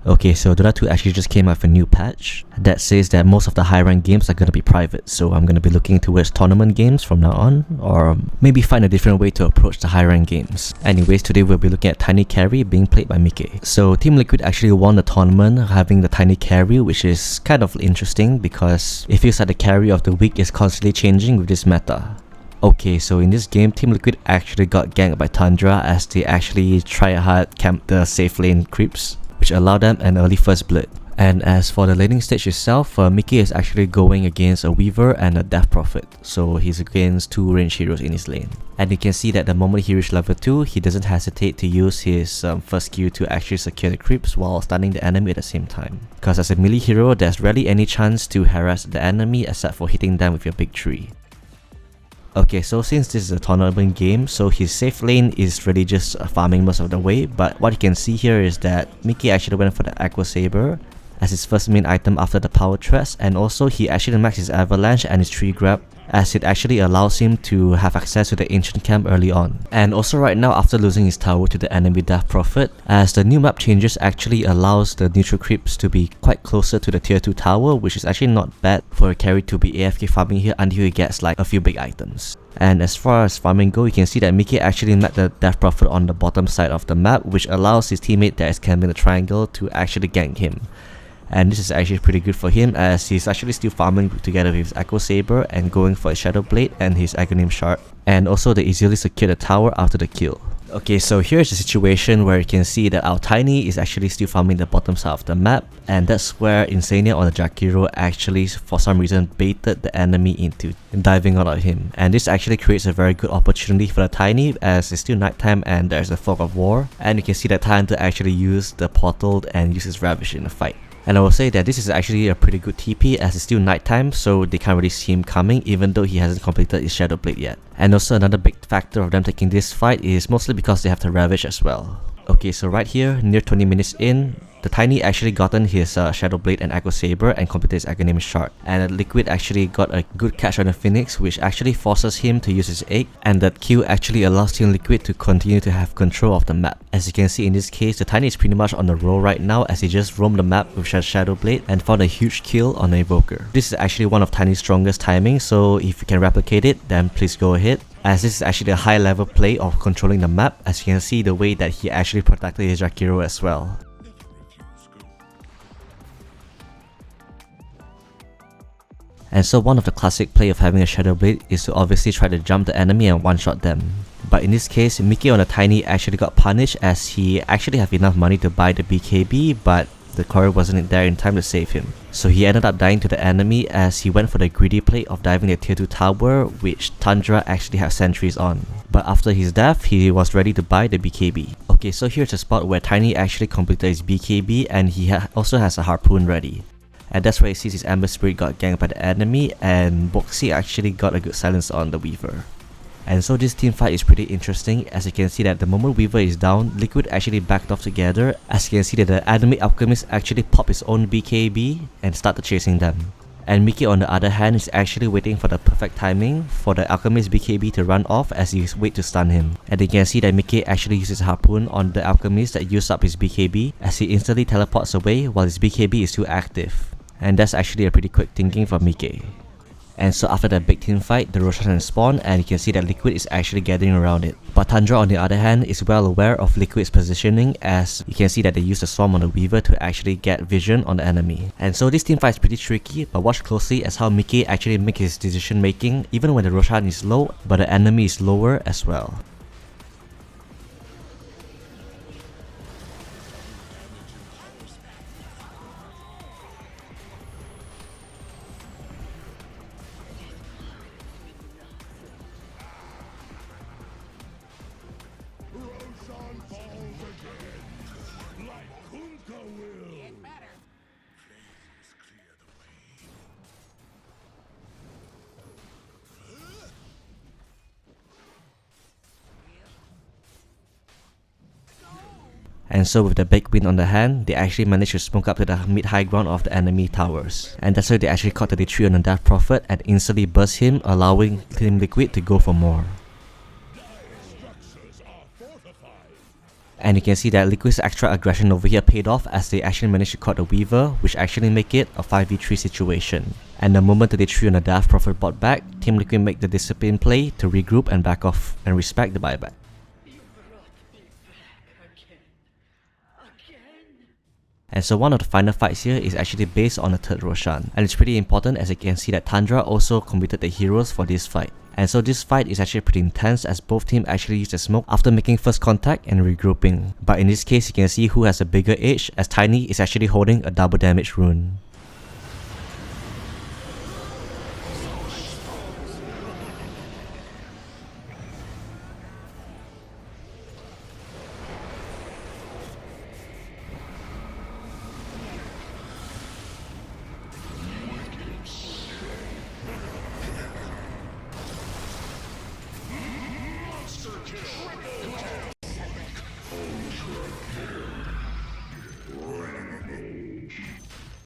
Okay, so Dota 2 actually just came out with a new patch that says that most of the high rank games are going to be private, so I'm going to be looking towards tournament games from now on, or maybe find a different way to approach the high rank games. Anyways, today we'll be looking at Tiny Carry being played by Micke. So Team Liquid actually won the tournament having the Tiny Carry, which is kind of interesting because it feels like the carry of the week is constantly changing with this meta. Okay, so in this game, Team Liquid actually got ganked by Tundra as they actually try hard camp the safe lane creeps, which allowed them an early first blood. And as for the laning stage itself, Micke is actually going against a Weaver and a Death Prophet, so he's against two ranged heroes in his lane. And you can see that the moment he reaches level 2, he doesn't hesitate to use his first Q to actually secure the creeps while stunning the enemy at the same time. Because as a melee hero, there's rarely any chance to harass the enemy except for hitting them with your big tree. Okay, so since this is a tournament game, so his safe lane is really just farming most of the way, but what you can see here is that Micke actually went for the Aqua Saber as his first main item after the power threats, and also he actually maxed his avalanche and his tree grab as it actually allows him to have access to the ancient camp early on. And also right now, after losing his tower to the enemy Death Prophet, as the new map changes actually allows the neutral creeps to be quite closer to the tier 2 tower, which is actually not bad for a carry to be AFK farming here until he gets like a few big items. And as far as farming go, you can see that Micke actually met the Death Prophet on the bottom side of the map, which allows his teammate that is camping the triangle to actually gank him. And this is actually pretty good for him as he's actually still farming together with his Echo Saber and going for his Shadow Blade and his Aghanim Shard. And also they easily secure the tower after the kill. Okay, so here's the situation where you can see that our Tiny is actually still farming the bottom side of the map, and that's where Insania on the Jakiro actually for some reason baited the enemy into diving on him. And this actually creates a very good opportunity for the Tiny as it's still nighttime and there's a fog of war, and you can see that time to actually use the portal and use his Ravish in the fight. And I will say that this is actually a pretty good TP as it's still nighttime, so they can't really see him coming even though he hasn't completed his Shadow Blade yet. And also another big factor of them taking this fight is mostly because they have the Ravage as well. Okay, so right here, near 20 minutes in, the Tiny actually gotten his Shadow Blade and Aqua Saber and completed his Aghanim Shard. And Liquid actually got a good catch on the Phoenix, which actually forces him to use his egg, and that Q actually allows Team Liquid to continue to have control of the map. As you can see in this case, the Tiny is pretty much on the roll right now as he just roamed the map with Shadow Blade and found a huge kill on the Evoker. This is actually one of Tiny's strongest timing, so if you can replicate it, then please go ahead, as this is actually a high level play of controlling the map, as you can see the way that he actually protected his Jakiro as well. And so one of the classic play of having a Shadow Blade is to obviously try to jump the enemy and one-shot them. But in this case, Micke on the Tiny actually got punished as he actually have enough money to buy the BKB, but the courier wasn't there in time to save him. So he ended up dying to the enemy as he went for the greedy play of diving the tier 2 tower, which Tundra actually had sentries on. But after his death, he was ready to buy the BKB. Okay, so here's a spot where Tiny actually completed his BKB and he also has a harpoon ready. And that's where he sees his Ember Spirit got ganked by the enemy, and Boxy actually got a good silence on the Weaver. And so this team fight is pretty interesting as you can see that the moment Weaver is down, Liquid actually backed off together as you can see that the enemy Alchemist actually popped his own BKB and started chasing them. And Micke on the other hand is actually waiting for the perfect timing for the Alchemist BKB to run off as he waits to stun him. And you can see that Micke actually uses Harpoon on the Alchemist that used up his BKB as he instantly teleports away while his BKB is still active. And that's actually a pretty quick thinking from Micke. And so after that big team fight, the Roshan spawn and you can see that Liquid is actually gathering around it. But Tundra on the other hand is well aware of Liquid's positioning as you can see that they use the Swarm on the Weaver to actually get vision on the enemy. And so this team fight is pretty tricky, but watch closely as how Micke actually makes his decision making even when the Roshan is low but the enemy is lower as well. And so with the big win on the hand, they actually managed to smoke up to the mid-high ground of the enemy towers. And that's why they actually caught 33 on the Death Prophet and instantly burst him, allowing Team Liquid to go for more. And you can see that Liquid's extra aggression over here paid off as they actually managed to caught the Weaver, which actually make it a 5v3 situation. And the moment that they threw on the Daft Prophet bot back, Team Liquid make the discipline play to regroup and back off and respect the buyback. And so one of the final fights here is actually based on the third Roshan, and it's pretty important as you can see that Tundra also committed the heroes for this fight. And so this fight is actually pretty intense as both teams actually use the smoke after making first contact and regrouping. But in this case you can see who has a bigger edge as Tiny is actually holding a double damage rune.